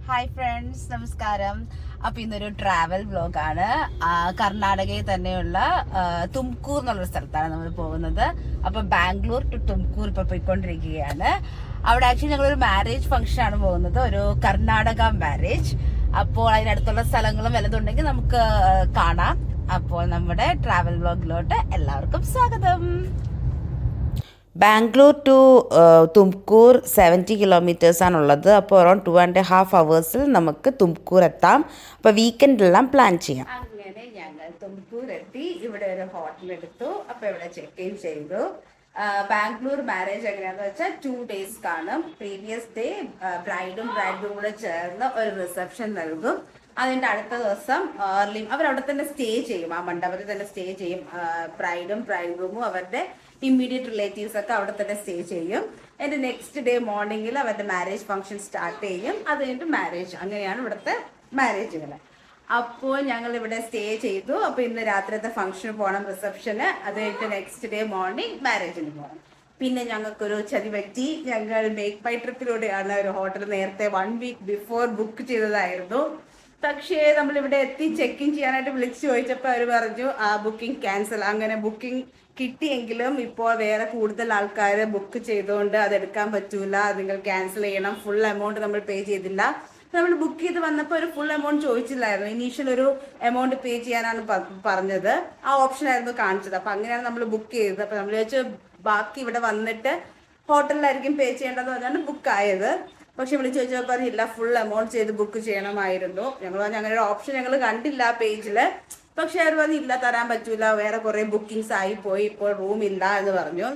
Hi friends, നമസ്കാരം. അപ്പൊ ഇന്നൊരു ട്രാവൽ വ്ലോഗാണ്. കർണാടകയിൽ തന്നെയുള്ള തുംകൂർ എന്നുള്ളൊരു സ്ഥലത്താണ് നമ്മൾ പോകുന്നത്. അപ്പൊ ബാംഗ്ലൂർ ടു തുംകൂർ ഇപ്പൊ പോയിക്കൊണ്ടിരിക്കുകയാണ്. അവിടെ ആക്ച്വലി ഞങ്ങളൊരു മാരേജ് ഫംഗ്ഷൻ ആണ് പോകുന്നത്, ഒരു കർണാടക മാരേജ്. അപ്പോൾ അതിനടുത്തുള്ള സ്ഥലങ്ങളും വല്ലതുണ്ടെങ്കിൽ നമുക്ക് കാണാം. അപ്പോൾ നമ്മുടെ ട്രാവൽ വ്ലോഗിലോട്ട് എല്ലാവർക്കും സ്വാഗതം. ബാംഗ്ലൂർ ടു തുംകൂർ 70 കിലോമീറ്റേഴ്സാണുള്ളത്. അപ്പോൾ അറൌണ്ട് 2.5 hours നമുക്ക് തുംകൂർ എത്താം. അപ്പോൾ വീക്കെൻഡെല്ലാം പ്ലാൻ ചെയ്യാം. അങ്ങനെ ഞങ്ങൾ തുംകൂർ എത്തി. ഇവിടെ ഒരു ഹോട്ടൽ എടുത്തു. അപ്പോൾ ഇവിടെ ചെക്ക് ഇൻ ചെയ്തു. ബാംഗ്ലൂർ മാരേജ് എങ്ങനെയാണെന്ന് വെച്ചാൽ 2 days കാണും. പ്രീവിയസ് ഡേ ബ്രൈഡും ബ്രൈഡും കൂടെ ചേർന്ന് ഒരു റിസപ്ഷൻ നൽകും. അതിൻ്റെ അടുത്ത ദിവസം അവരവിടെ തന്നെ സ്റ്റേ ചെയ്യും, ആ മണ്ഡപത്തിൽ തന്നെ സ്റ്റേ ചെയ്യും. ബ്രൈഡും ബ്രൈഡ്ഗ്രൂമും അവരുടെ ഇമ്മീഡിയറ്റ് റിലേറ്റീവ്സ് ഒക്കെ അവിടെ തന്നെ സ്റ്റേ ചെയ്യും. എൻ്റെ നെക്സ്റ്റ് ഡേ മോർണിംഗിൽ അവരുടെ മാരേജ് ഫംഗ്ഷൻ സ്റ്റാർട്ട് ചെയ്യും. അത് കഴിഞ്ഞിട്ട് മാരേജ്. അങ്ങനെയാണ് ഇവിടുത്തെ മാരേജുകൾ. അപ്പോൾ ഞങ്ങൾ ഇവിടെ സ്റ്റേ ചെയ്തു. അപ്പോൾ ഇന്ന് രാത്രിയത്തെ ഫംഗ്ഷന് പോകണം, റിസപ്ഷന്. അത് കഴിഞ്ഞിട്ട് നെക്സ്റ്റ് ഡേ മോർണിംഗ് മാരേജിന് പോകണം. പിന്നെ ഞങ്ങൾക്കൊരു ചതി പറ്റി. ഞങ്ങൾ മേക്ക് മൈ ട്രിപ്പിലൂടെയാണ് ഒരു ഹോട്ടൽ നേരത്തെ 1 week ബിഫോർ ബുക്ക് ചെയ്തതായിരുന്നു. പക്ഷേ നമ്മളിവിടെ എത്തി ചെക്ക് ഇൻ ചെയ്യാനായിട്ട് വിളിച്ചു ചോദിച്ചപ്പോൾ അവർ പറഞ്ഞു ആ ബുക്കിംഗ് ക്യാൻസൽ. അങ്ങനെ ബുക്കിംഗ് കിട്ടിയെങ്കിലും ഇപ്പോൾ വേറെ കൂടുതൽ ആൾക്കാർ ബുക്ക് ചെയ്തുകൊണ്ട് അതെടുക്കാൻ പറ്റൂല, നിങ്ങൾ ക്യാൻസൽ ചെയ്യണം. ഫുൾ എമൗണ്ട് നമ്മൾ പേ ചെയ്തില്ല. നമ്മൾ ബുക്ക് ചെയ്ത് വന്നപ്പോൾ ഒരു ഫുൾ എമൗണ്ട് ചോദിച്ചില്ലായിരുന്നു. ഇനീഷ്യൽ ഒരു എമൗണ്ട് പേ ചെയ്യാനാണ് പറഞ്ഞത്. ആ ഓപ്ഷൻ ആയിരുന്നു കാണിച്ചത്. അപ്പം അങ്ങനെയാണ് നമ്മൾ ബുക്ക് ചെയ്തത്. അപ്പം നമ്മൾ വെച്ച് ബാക്കി ഇവിടെ വന്നിട്ട് ഹോട്ടലിലായിരിക്കും പേ ചെയ്യേണ്ടതെന്ന് പറഞ്ഞാണ് ബുക്കായത്. പക്ഷെ വിളിച്ച് ചോദിച്ചപ്പോൾ പറഞ്ഞില്ല, ഫുൾ എമൗണ്ട് ചെയ്ത് ബുക്ക് ചെയ്യണമായിരുന്നു. ഞങ്ങൾ പറഞ്ഞ അങ്ങനെ ഒരു ഓപ്ഷൻ ഞങ്ങൾ കണ്ടില്ല ആ പേജിൽ. പക്ഷെ അവർ പറഞ്ഞില്ല, തരാൻ പറ്റൂല, വേറെ കുറേ ബുക്കിങ്സ് ആയി പോയി, ഇപ്പോൾ റൂം ഇല്ല എന്ന് പറഞ്ഞു.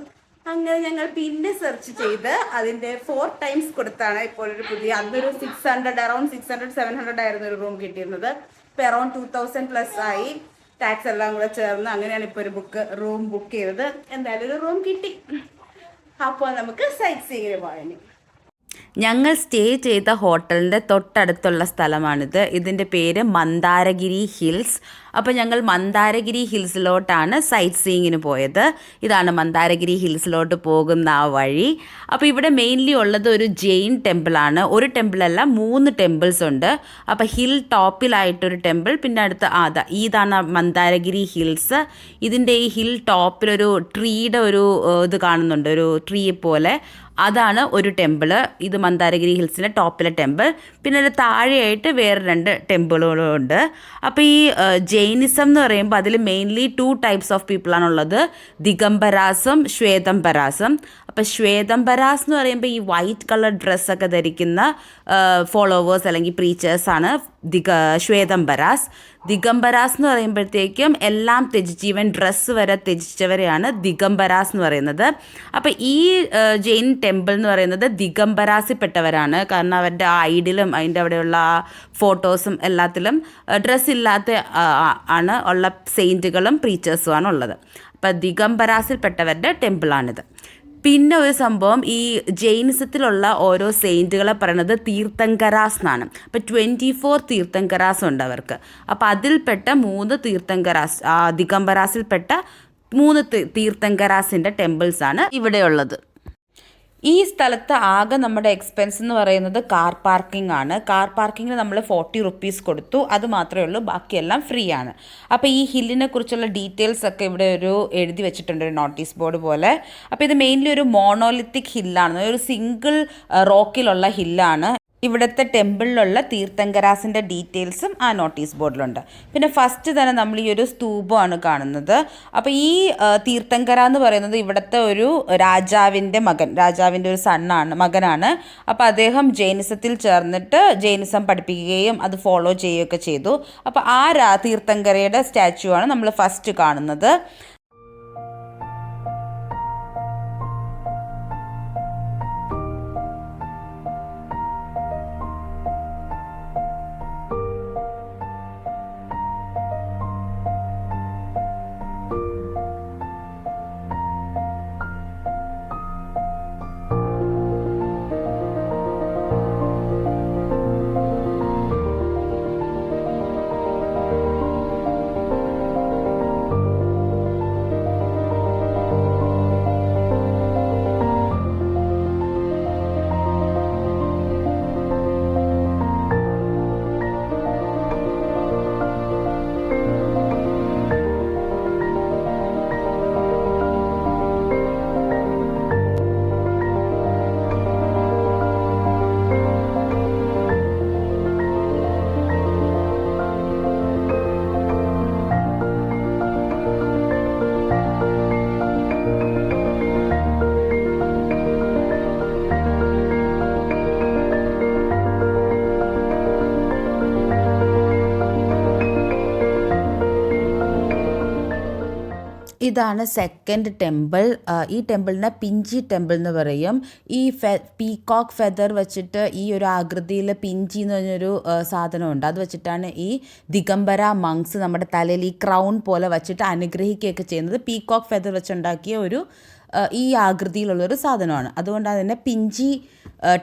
അങ്ങനെ ഞങ്ങൾ പിന്നെ സെർച്ച് ചെയ്ത് അതിൻ്റെ 4 times കൊടുത്താണ് ഇപ്പോൾ ഒരു പുതിയ, അന്നൊരു 600 അറൌണ്ട് 600-700 ആയിരുന്നു ഒരു റൂം കിട്ടിയിരുന്നത്. ഇപ്പോൾ അറൌണ്ട് 2000+ ആയി, ടാക്സ് എല്ലാം കൂടെ ചേർന്ന്. അങ്ങനെയാണ് ഇപ്പോൾ ഒരു റൂം ബുക്ക് ചെയ്തത്. എന്തായാലും ഒരു റൂം കിട്ടി. അപ്പോൾ നമുക്ക് സൈറ്റ് സീയിങ്ങിന് പോകാൻ. ഞങ്ങൾ സ്റ്റേ ചെയ്ത ഹോട്ടലിൻ്റെ തൊട്ടടുത്തുള്ള സ്ഥലമാണിത്. ഇതിൻ്റെ പേര് മന്ദാരഗിരി ഹിൽസ്. അപ്പോൾ ഞങ്ങൾ മന്ദാരഗിരി ഹിൽസിലോട്ടാണ് സൈറ്റ് സീയിങ്ങിന് പോയത്. ഇതാണ് മന്ദാരഗിരി ഹിൽസിലോട്ട് പോകുന്ന ആ വഴി. അപ്പോൾ ഇവിടെ മെയിൻലി ഉള്ളത് ഒരു ജെയിൻ ടെമ്പിളാണ്. ഒരു ടെമ്പിളല്ല, 3 ടെമ്പിൾസ് ഉണ്ട്. അപ്പോൾ ഹിൽ ടോപ്പിലായിട്ടൊരു ടെമ്പിൾ, പിന്നെ അടുത്ത് ഇതാണ് മന്ദാരഗിരി ഹിൽസ്. ഇതിൻ്റെ ഈ ഹിൽ ടോപ്പിലൊരു ട്രീയുടെ ഒരു ഇത് കാണുന്നുണ്ട്, ഒരു ട്രീ പോലെ. അതാണ് ഒരു ടെമ്പിള്. ഇത് മന്ദാരഗിരി ഹിൽസിൻ്റെ ടോപ്പിലെ ടെമ്പിൾ. പിന്നെ ഒരു താഴെയായിട്ട് വേറെ 2 ടെമ്പിളുകളും ഉണ്ട്. അപ്പോൾ ഈ ജൈനിസം എന്ന് പറയുമ്പോൾ അതിൽ മെയിൻലി 2 types ഓഫ് പീപ്പിളാണുള്ളത്, ദിഗംബരാസും ശ്വേതംബരാസും. അപ്പോൾ ശ്വേതംബരാസ് എന്ന് പറയുമ്പോൾ ഈ വൈറ്റ് കളർ ഡ്രസ്സൊക്കെ ധരിക്കുന്ന ഫോളോവേഴ്സ് അല്ലെങ്കിൽ പ്രീച്ചേഴ്സാണ് ശ്വേതംബരാസ്. ദിഗംബരാസ് എന്ന് പറയുമ്പോഴത്തേക്കും എല്ലാം ത്യജിച്ച്, ഈവൻ ഡ്രസ്സ് വരെ ത്യജിച്ചവരെയാണ് ദിഗംബരാസ് എന്ന് പറയുന്നത്. അപ്പോൾ ഈ ജെയിൻ ടെമ്പിൾ എന്ന് പറയുന്നത് ദിഗംബരാസിൽപ്പെട്ടവരാണ്. കാരണം അവരുടെ ഐഡിലും അതിൻ്റെ അവിടെയുള്ള ഫോട്ടോസും എല്ലാത്തിലും ഡ്രസ്സ് ഇല്ലാത്ത ആണ് ഉള്ള സെയിൻറ്റുകളും പ്രീച്ചേഴ്സുമാണ് ഉള്ളത്. അപ്പോൾ ദിഗംബരാസിൽപ്പെട്ടവരുടെ ടെമ്പിളാണിത്. പിന്നെ ഒരു സംഭവം, ഈ ജൈനിസത്തിലുള്ള ഓരോ സെയിൻറ്റുകളെ പറയുന്നത് തീർത്ഥങ്കരാസ് എന്നാണ്. അപ്പോൾ 24 തീർത്ഥങ്കരാസ് ഉണ്ട് അവർക്ക്. അപ്പോൾ അതിൽപ്പെട്ട 3 തീർത്ഥങ്കരാസ്, ദിഗംബരാസിൽപ്പെട്ട 3 തീർത്ഥങ്കരാസിൻ്റെ ടെമ്പിൾസാണ് ഇവിടെയുള്ളത്. ഈ സ്ഥലത്ത് ആകെ നമ്മുടെ എക്സ്പെൻസ് എന്ന് പറയുന്നത് കാർ പാർക്കിംഗ് ആണ്. കാർ പാർക്കിങ്ങിന് നമ്മൾ 40 rupees കൊടുത്തു, അത് മാത്രമേ ഉള്ളൂ, ബാക്കിയെല്ലാം ഫ്രീ ആണ്. അപ്പോൾ ഈ ഹില്ലിനെ കുറിച്ചുള്ള ഡീറ്റെയിൽസ് ഒക്കെ ഇവിടെ ഒരു എഴുതി വെച്ചിട്ടുണ്ട്, ഒരു നോട്ടീസ് ബോർഡ് പോലെ. അപ്പോൾ ഇത് മെയിൻലി ഒരു മോണോലിത്തിക് ഹില്ലാണ്, ഒരു സിംഗിൾ റോക്കിലുള്ള ഹില്ലാണ്. ഇവിടുത്തെ ടെമ്പിളിലുള്ള തീർത്ഥങ്കരാസിൻ്റെ ഡീറ്റെയിൽസും ആ നോട്ടീസ് ബോർഡിലുണ്ട്. പിന്നെ ഫസ്റ്റ് തന്നെ നമ്മൾ ഈ ഒരു സ്തൂപമാണ് കാണുന്നത്. അപ്പോൾ ഈ തീർത്ഥങ്കര എന്ന് പറയുന്നത് ഇവിടുത്തെ ഒരു രാജാവിൻ്റെ ഒരു മകനാണ്. അപ്പോൾ അദ്ദേഹം ജൈനിസത്തിൽ ചേർന്നിട്ട് ജൈനിസം പഠിപ്പിക്കുകയും അത് ഫോളോ ചെയ്യുകയൊക്കെ ചെയ്തു. അപ്പോൾ ആ തീർത്ഥങ്കരയുടെ സ്റ്റാച്ചു ആണ് നമ്മൾ ഫസ്റ്റ് കാണുന്നത്. ഇതാണ് സെക്കൻഡ് ടെമ്പിൾ. ഈ ടെമ്പിളിനെ പിഞ്ചി ടെമ്പിൾ എന്ന് പറയും. ഈ പീകോക്ക് ഫെദർ വെച്ചിട്ട് ഈ ഒരു ആകൃതിയിൽ പിഞ്ചി എന്ന് പറഞ്ഞൊരു സാധനമുണ്ട്. അത് വെച്ചിട്ടാണ് ഈ ദിഗംബര മങ്സ് നമ്മുടെ തലയിൽ ഈ ക്രൗൺ പോലെ വെച്ചിട്ട് അനുഗ്രഹിക്കുകയൊക്കെ ചെയ്യുന്നത്. പീകോക്ക് ഫെദർ വെച്ചുണ്ടാക്കിയ ഒരു ഈ ആകൃതിയിലുള്ളൊരു സാധനമാണ്. അതുകൊണ്ടാണ് അതിനെ പിഞ്ചി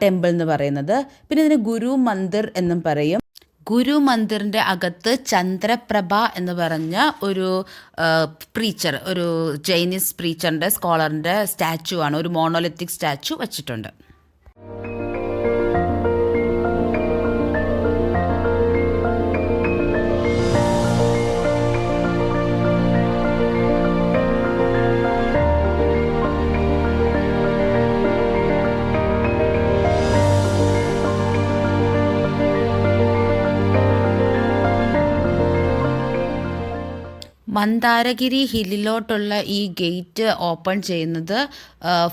ടെമ്പിൾ എന്ന് പറയുന്നത്. പിന്നെ ഇതിന് ഗുരു മന്ദിർ എന്നും പറയും. ഗുരു മന്ദിറിൻ്റെ അകത്ത് ചന്ദ്രപ്രഭ എന്ന് പറഞ്ഞ ഒരു പ്രീച്ചർ, ഒരു ജൈനിസ് പ്രീച്ചറിൻ്റെ സ്കോളറിൻ്റെ സ്റ്റാച്ചു ആണ്, ഒരു മോണോലിത്തിക് സ്റ്റാച്ചു വച്ചിട്ടുണ്ട്. മന്ദാരഗിരി ഹില്ലിലോട്ടുള്ള ഈ ഗേറ്റ് ഓപ്പൺ ചെയ്യുന്നത്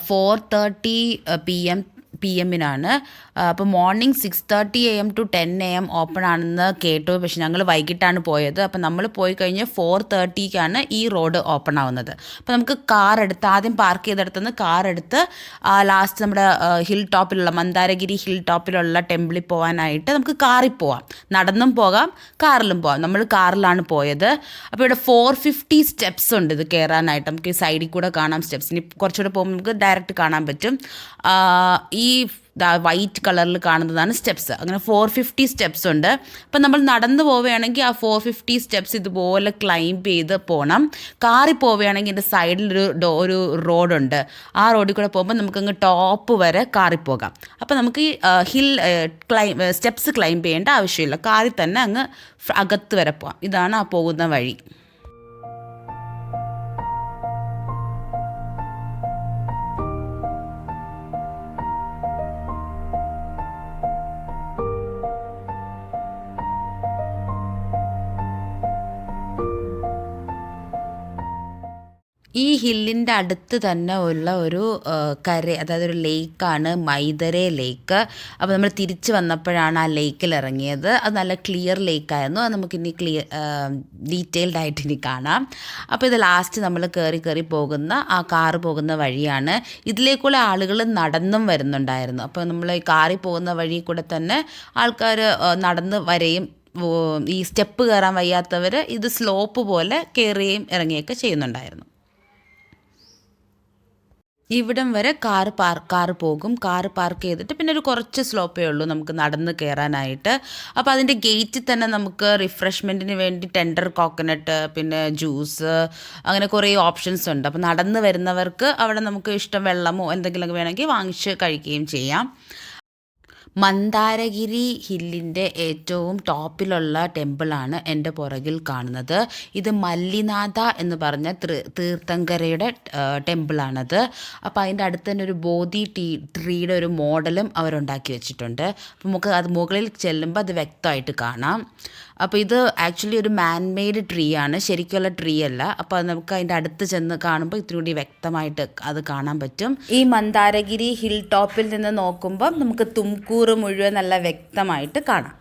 4:30 PM അപ്പോൾ morning 6:30 AM to 10 AM open ആണെന്ന് കേട്ടു. പക്ഷെ ഞങ്ങൾ വൈകിട്ടാണ് പോയത്. അപ്പോൾ നമ്മൾ പോയി കഴിഞ്ഞ് 4:30 ഈ റോഡ് ഓപ്പൺ ആവുന്നത്. അപ്പോൾ നമുക്ക് കാർ എടുത്ത് ആദ്യം പാർക്ക് ചെയ്തെടുത്തുനിന്ന് കാർ എടുത്ത് ലാസ്റ്റ് നമ്മുടെ ഹിൽ ടോപ്പിലുള്ള മന്ദാരഗിരി ഹിൽ ടോപ്പിലുള്ള ടെമ്പിളിൽ പോകാനായിട്ട് നമുക്ക് കാറിൽ പോവാം. നടന്നും പോകാം, കാറിലും പോകാം. നമ്മൾ കാറിലാണ് പോയത്. അപ്പോൾ ഇവിടെ 450 സ്റ്റെപ്സ് ഉണ്ട് ഇത് കയറാനായിട്ട്. നമുക്ക് ഈ സൈഡിൽ കൂടെ കാണാം സ്റ്റെപ്സ്. ഇനി കുറച്ചുകൂടെ പോകുമ്പോൾ നമുക്ക് ഡയറക്റ്റ് കാണാൻ പറ്റും. ഈ വൈറ്റ് കളറിൽ കാണുന്നതാണ് സ്റ്റെപ്സ്. അങ്ങനെ 450 സ്റ്റെപ്സ് ഉണ്ട്. അപ്പം നമ്മൾ നടന്നു പോവുകയാണെങ്കിൽ ആ 450 സ്റ്റെപ്സ് ഇതുപോലെ ക്ലൈംബ് ചെയ്ത് പോകണം. കാറിൽ പോവുകയാണെങ്കിൽ എൻ്റെ സൈഡിലൊരു ഒരു റോഡുണ്ട്. ആ റോഡിൽ കൂടെ പോകുമ്പോൾ നമുക്കങ്ങ് ടോപ്പ് വരെ കാറിൽ പോകാം. അപ്പോൾ നമുക്ക് ഈ സ്റ്റെപ്സ് ക്ലൈംബ് ചെയ്യേണ്ട ആവശ്യമില്ല. കാറിൽ തന്നെ അങ്ങ് അകത്ത് വരെ പോകാം. ഇതാണ് ആ പോകുന്ന വഴി. ഈ ഹില്ലിൻ്റെ അടുത്ത് തന്നെ ഉള്ള ഒരു അതായത് ഒരു ലേക്കാണ് മൈദരെ ലേക്ക്. അപ്പോൾ നമ്മൾ തിരിച്ച് വന്നപ്പോഴാണ് ആ ലേക്കിൽ ഇറങ്ങിയത്. അത് നല്ല ക്ലിയർ ലേക്കായിരുന്നു. അത് നമുക്കിനി ഡീറ്റെയിൽഡ് ആയിട്ട് ഇനി കാണാം. അപ്പോൾ ഇത് ലാസ്റ്റ് നമ്മൾ കയറി പോകുന്ന ആ കാറ് പോകുന്ന വഴിയാണ്. ഇതിലേക്കുള്ള ആളുകൾ നടന്നും വരുന്നുണ്ടായിരുന്നു. അപ്പോൾ നമ്മൾ ഈ കാറിൽ പോകുന്ന വഴി കൂടെ തന്നെ ആൾക്കാർ നടന്ന് വരെയും ഈ സ്റ്റെപ്പ് കയറാൻ വയ്യാത്തവർ ഇത് സ്ലോപ്പ് പോലെ കയറുകയും ഇറങ്ങുകയൊക്കെ ചെയ്യുന്നുണ്ടായിരുന്നു. ഇവിടം വരെ കാറ് പോകും. കാറ് പാർക്ക് ചെയ്തിട്ട് പിന്നെ ഒരു കുറച്ച് സ്ലോപ്പേ ഉള്ളൂ നമുക്ക് നടന്ന് കയറാനായിട്ട്. അപ്പോൾ അതിൻ്റെ ഗേറ്റിൽ തന്നെ നമുക്ക് റിഫ്രഷ്മെൻറ്റിന് വേണ്ടി ടെൻഡർ കോക്കനട്ട്, പിന്നെ ജ്യൂസ്, അങ്ങനെ കുറേ ഓപ്ഷൻസ് ഉണ്ട്. അപ്പോൾ നടന്ന് വരുന്നവർക്ക് അവിടെ നമുക്ക് ഇഷ്ടം വെള്ളമോ എന്തെങ്കിലുമൊക്കെ വേണമെങ്കിൽ വാങ്ങിച്ച് കഴിക്കുകയും ചെയ്യാം. മന്ദാരഗിരി ഹില്ലിൻ്റെ ഏറ്റവും ടോപ്പിലുള്ള ടെമ്പിളാണ് എൻ്റെ പുറകിൽ കാണുന്നത്. ഇത് മല്ലിനാഥ എന്ന് പറഞ്ഞ തീർത്ഥങ്കരയുടെ ടെമ്പിളാണത്. അപ്പോൾ അതിൻ്റെ അടുത്ത് തന്നെ ഒരു ബോധി ട്രീയുടെ ഒരു മോഡലും അവരുണ്ടാക്കി വെച്ചിട്ടുണ്ട്. അപ്പോൾ നമുക്ക് അത് മുകളിൽ ചെല്ലുമ്പോൾ അത് വ്യക്തമായിട്ട് കാണാം. അപ്പോൾ ഇത് ആക്ച്വലി ഒരു മാൻ മെയ്ഡ് ട്രീ ആണ്, ശരിക്കുള്ള ട്രീ അല്ല. അപ്പോൾ അത് നമുക്ക് അതിൻ്റെ അടുത്ത് ചെന്ന് കാണുമ്പോൾ ഇത്തിരി കൂടി വ്യക്തമായിട്ട് അത് കാണാൻ പറ്റും. ഈ മന്ദാരഗിരി ഹിൽ ടോപ്പിൽ നിന്ന് നോക്കുമ്പോൾ നമുക്ക് തുംകൂർ മുഴുവൻ നല്ല വ്യക്തമായിട്ട് കാണാം.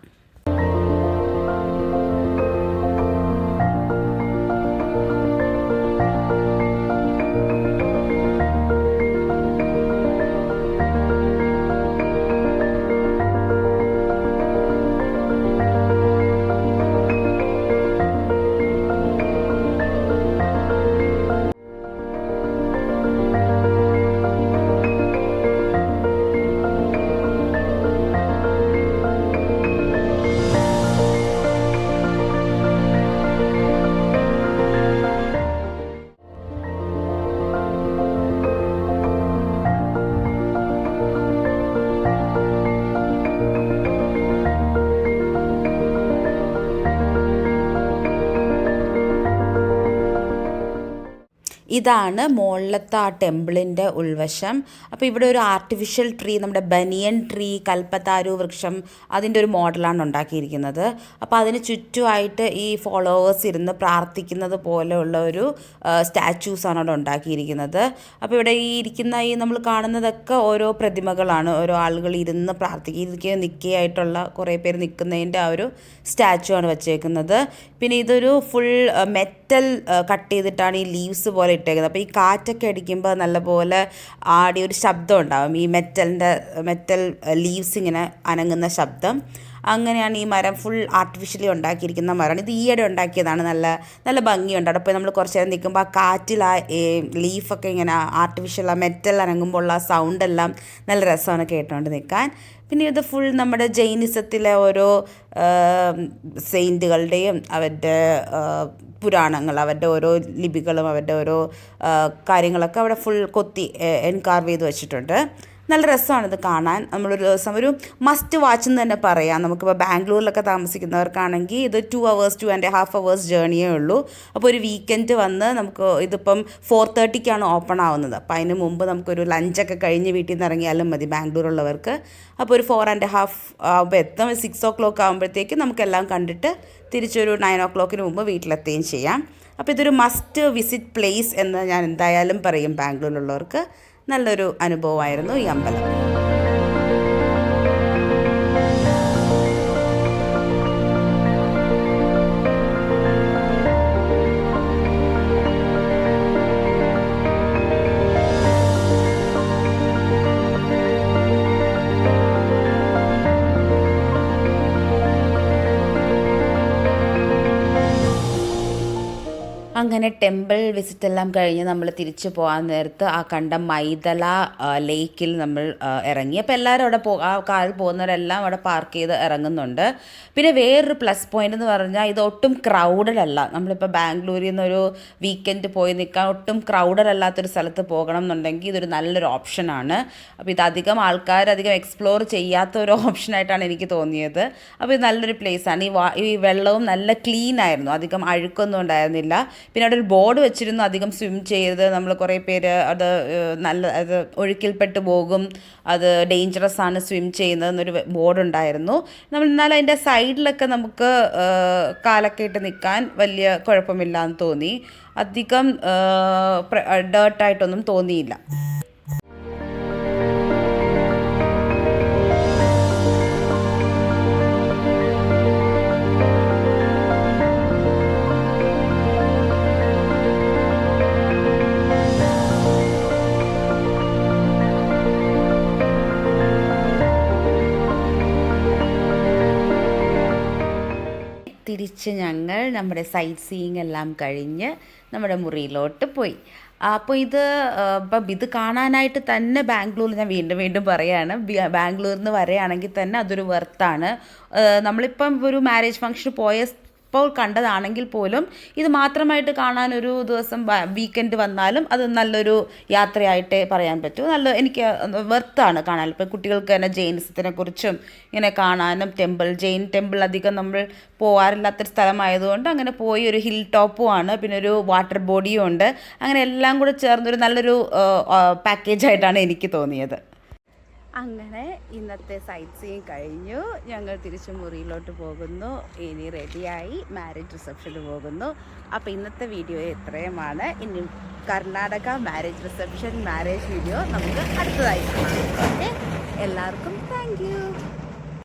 ഇതാണ് മുകളിലത്തെ ആ ടെമ്പിളിൻ്റെ ഉൾവശം. അപ്പോൾ ഇവിടെ ഒരു ആർട്ടിഫിഷ്യൽ ട്രീ, നമ്മുടെ ബനിയൻ ട്രീ, കൽപ്പത്താരു വൃക്ഷം, അതിൻ്റെ ഒരു മോഡലാണ് ഉണ്ടാക്കിയിരിക്കുന്നത്. അപ്പോൾ അതിന് ചുറ്റുമായിട്ട് ഈ ഫോളോവേഴ്സ് ഇരുന്ന് പ്രാർത്ഥിക്കുന്നത് പോലെയുള്ള ഒരു സ്റ്റാച്യൂസാണ് അവിടെ ഉണ്ടാക്കിയിരിക്കുന്നത്. അപ്പോൾ ഇവിടെ ഈ ഇരിക്കുന്ന ഈ നമ്മൾ കാണുന്നതൊക്കെ ഓരോ പ്രതിമകളാണ്, ഓരോ ആളുകൾ ഇരുന്ന് നിൽക്കുകയായിട്ടുള്ള കുറേ പേര് നിൽക്കുന്നതിൻ്റെ ആ ഒരു സ്റ്റാച്ചു ആണ് വച്ചേക്കുന്നത്. പിന്നെ ഇതൊരു ഫുൾ മെറ്റൽ മെറ്റൽ കട്ട് ചെയ്തിട്ടാണ് ഈ ലീവ്സ് പോലെ ഇട്ടേക്കുന്നത്. അപ്പോൾ ഈ കാറ്റൊക്കെ അടിക്കുമ്പോൾ നല്ലപോലെ ആടി ഒരു ശബ്ദം ഉണ്ടാകും, ഈ മെറ്റൽ ലീവ്സ് ഇങ്ങനെ അനങ്ങുന്ന ശബ്ദം. അങ്ങനെയാണ് ഈ മരം ഫുൾ ആർട്ടിഫിഷ്യലി ഉണ്ടാക്കിയിരിക്കുന്ന മരമാണ്. ഇത് ഈയിടെ ഉണ്ടാക്കിയതാണ്. നല്ല നല്ല ഭംഗിയുണ്ട്. അവിടെ പോയി നമ്മൾ കുറച്ച് നേരം നിൽക്കുമ്പോൾ ആ കാറ്റിൽ ആ ലീഫൊക്കെ ഇങ്ങനെ ആർട്ടിഫിഷ്യൽ ആ മെറ്റൽ അനങ്ങുമ്പോൾ ഉള്ള സൗണ്ടെല്ലാം നല്ല രസമാണ് കേട്ടുകൊണ്ട് നിൽക്കാൻ. പിന്നെ ഇത് ഫുൾ നമ്മുടെ ജൈനിസത്തിലെ ഓരോ സെയിൻറ്റുകളുടെയും അവരുടെ പുരാണങ്ങൾ, അവരുടെ ഓരോ ലിപികളും അവരുടെ ഓരോ കാര്യങ്ങളൊക്കെ അവിടെ ഫുൾ കൊത്തി എൻകാർവ് ചെയ്ത് വെച്ചിട്ടുണ്ട്. നല്ല രസമാണിത് കാണാൻ. നമ്മളൊരു ദിവസം ഒരു മസ്റ്റ് വാച്ച് എന്ന് തന്നെ പറയാം. നമുക്കിപ്പോൾ ബാംഗ്ലൂരിലൊക്കെ താമസിക്കുന്നവർക്കാണെങ്കിൽ ഇത് 2.5 hours ജേർണിയേ ഉള്ളൂ. അപ്പോൾ ഒരു വീക്കെൻഡ് വന്ന് നമുക്ക് ഇതിപ്പം 4:30 ഓപ്പൺ ആവുന്നത്. അപ്പോൾ അതിന് മുമ്പ് നമുക്കൊരു ലഞ്ചൊക്കെ കഴിഞ്ഞ് വീട്ടിൽ നിന്ന് ഇറങ്ങിയാലും മതി ബാംഗ്ലൂരുള്ളവർക്ക്. അപ്പോൾ ഒരു 4.5 ആകുമ്പോൾ എത്തും. 6 o'clock ആകുമ്പോഴത്തേക്ക് നമുക്കെല്ലാം കണ്ടിട്ട് തിരിച്ചൊരു 9 o'clock മുമ്പ് വീട്ടിലെത്തുകയും ചെയ്യാം. അപ്പോൾ ഇതൊരു മസ്റ്റ് വിസിറ്റ് പ്ലേസ് എന്ന് ഞാൻ എന്തായാലും പറയും ബാംഗ്ലൂരിലുള്ളവർക്ക്. നല്ലൊരു അനുഭവമായിരുന്നു ഈ അമ്പലം. അങ്ങനെ ടെമ്പിൾ വിസിറ്റ് എല്ലാം കഴിഞ്ഞ് നമ്മൾ തിരിച്ചു പോകാൻ നേരത്ത് ആ കണ്ട മൈതല ലേക്കിൽ നമ്മൾ ഇറങ്ങി. അപ്പോൾ എല്ലാവരും അവിടെ ആ കാറിൽ പോകുന്നവരെല്ലാം അവിടെ പാർക്ക് ചെയ്ത് ഇറങ്ങുന്നുണ്ട്. പിന്നെ വേറൊരു പ്ലസ് പോയിൻ്റ് എന്ന് പറഞ്ഞാൽ ഇത് ഒട്ടും ക്രൗഡഡ് അല്ല. നമ്മളിപ്പോൾ ബാംഗ്ലൂരിൽ നിന്നൊരു വീക്കെൻഡ് പോയി നിൽക്കാൻ ഒട്ടും ക്രൗഡഡ് അല്ലാത്തൊരു സ്ഥലത്ത് പോകണം എന്നുണ്ടെങ്കിൽ ഇതൊരു നല്ലൊരു ഓപ്ഷനാണ്. അപ്പോൾ ഇതധികം ആൾക്കാർ അധികം എക്സ്പ്ലോർ ചെയ്യാത്ത ഒരു ഓപ്ഷനായിട്ടാണ് എനിക്ക് തോന്നിയത്. അപ്പോൾ ഇത് നല്ലൊരു പ്ലേസാണ്. ഈ വെള്ളവും നല്ല ക്ലീൻ ആയിരുന്നു, അധികം അഴുക്കൊന്നും ഉണ്ടായിരുന്നില്ല. പിന്നെ അവിടെ ഒരു ബോർഡ് വെച്ചിരുന്നു, അധികം സ്വിം ചെയ്ത് നമ്മൾ കുറേ പേര് അത് ഒഴുക്കിൽപ്പെട്ട് പോകും, അത് ഡേഞ്ചറസ് ആണ് സ്വിം ചെയ്യുന്നതെന്നൊരു ബോർഡ് ഉണ്ടായിരുന്നു. നമ്മൾ എന്നാൽ അതിൻ്റെ സൈഡിലൊക്കെ നമുക്ക് കാലൊക്കെ ഇട്ട് നിൽക്കാൻ വലിയ കുഴപ്പമില്ല എന്ന് തോന്നി. അധികം ഡേർട്ടായിട്ടൊന്നും തോന്നിയില്ല. തിരിച്ച് ഞങ്ങൾ നമ്മുടെ സൈറ്റ് സീയിങ് എല്ലാം കഴിഞ്ഞ് നമ്മുടെ മുറിയിലോട്ട് പോയി. അപ്പോൾ ഇത് കാണാനായിട്ട് തന്നെ ബാംഗ്ലൂരിൽ ഞാൻ വീണ്ടും പറയുകയാണ്, ബാംഗ്ലൂരിൽ നിന്ന് വരികയാണെങ്കിൽ തന്നെ അതൊരു വെർത്താണ്. നമ്മളിപ്പം ഒരു മാരേജ് ഫംഗ്ഷന് ഇപ്പോൾ കണ്ടതാണെങ്കിൽ പോലും ഇത് മാത്രമായിട്ട് കാണാനൊരു ദിവസം വീക്കെൻഡ് വന്നാലും അത് നല്ലൊരു യാത്രയായിട്ടേ പറയാൻ പറ്റൂ. എനിക്ക് വെർത്താണ് കാണാൻ. ഇപ്പോൾ കുട്ടികൾക്ക് തന്നെ ജൈനിസത്തിനെ കുറിച്ചും ഇങ്ങനെ കാണാനും ജെയിൻ ടെമ്പിൾ അധികം നമ്മൾ പോകാറില്ലാത്തൊരു സ്ഥലമായതുകൊണ്ട് അങ്ങനെ പോയി ഒരു ഹിൽ ടോപ്പുമാണ്, പിന്നെ ഒരു വാട്ടർ ബോഡിയും ഉണ്ട്. അങ്ങനെ എല്ലാം കൂടെ ചേർന്നൊരു നല്ലൊരു പാക്കേജായിട്ടാണ് എനിക്ക് തോന്നിയത്. അങ്ങനെ ഇന്നത്തെ സൈറ്റ് സീയിങ് കഴിഞ്ഞു. ഞങ്ങൾ തിരിച്ച് മുറിയിലോട്ട് പോകുന്നു. ഇനി റെഡിയായി മാരേജ് റിസപ്ഷന് പോകുന്നു. അപ്പോൾ ഇന്നത്തെ വീഡിയോ ഇത്രയുമാണ്. ഇനി Karnataka marriage reception marriage video നമുക്ക് അടുത്തതായി കാണാം. ഓക്കെ, എല്ലാവർക്കും താങ്ക് യു.